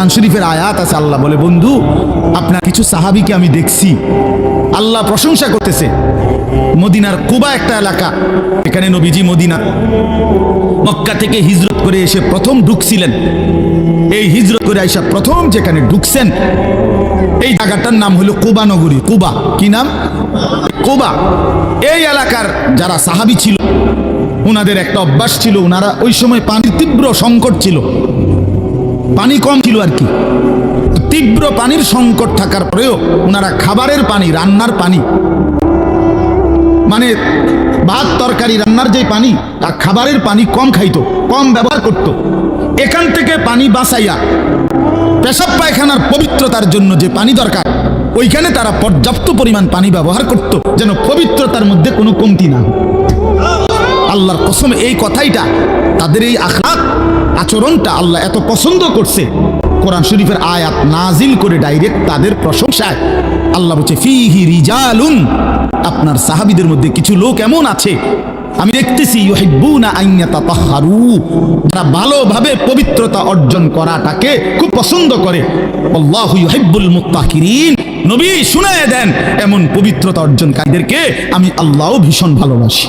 কোরআন শরীফের আয়াত আছে, আল্লাহ বলে বন্ধু আপনার কিছু সাহাবীকে আমি দেখছি, আল্লাহ প্রশংসা করতেছে। মদিনার কুবা একটা এলাকা, এখানে নবীজি মক্কা থেকে হিজরত করে এসে প্রথম ঢুকছিলেন। এই হিজরত করে আইসা প্রথম যেখানে ঢুকছেন এই জায়গাটার নাম হলো কুবা নগরী। কুবা, কি নাম? কুবা। এই এলাকার যারা সাহাবী ছিল ওনাদের একটা অভ্যাস ছিল, ওনারা ওই সময় পানির তীব্র সংকট ছিল, পানি কম ছিল আর কি। তীব্র পানির সংকট থাকার পরেও ওনারা খাবারের পানি, রান্নার পানি, মানে ভাত তরকারি রান্নার যে পানি আর খাবারের পানি কম খাইতো, কম ব্যবহার করত। এখান থেকে পানি বাঁচাইয়া পেশাব পায়খানার পবিত্রতার জন্য যে পানি দরকার ওইখানে তারা পর্যাপ্ত পরিমাণ পানি ব্যবহার করত, যেন পবিত্রতার মধ্যে কোনো কমতি না। আল্লাহর কসম, এই কথাইটা, তাদের এই আখলাক আচরণটা আল্লাহ এত পছন্দ করছে, কোরআন শরীফের আয়াত নাজিল করে ডাইরেক্ট তাদের প্রশংসায় আল্লাহ বলছে ফিহি রিজালুন, আপনার সাহাবীদের মধ্যে কিছু লোক এমন আছে আমি দেখতেছি ইউহিব্বুনা আন ইয়াতাতাহহারু, যারা ভালোভাবে পবিত্রতা অর্জন করাটাকে খুব পছন্দ করে। আল্লাহু ইউহিব্বুল মুত্তাহিরিন, নবী শুনায়ে দেন এমন পবিত্রতা অর্জনকারীদেরকে আমি আল্লাহও ভীষণ ভালোবাসি।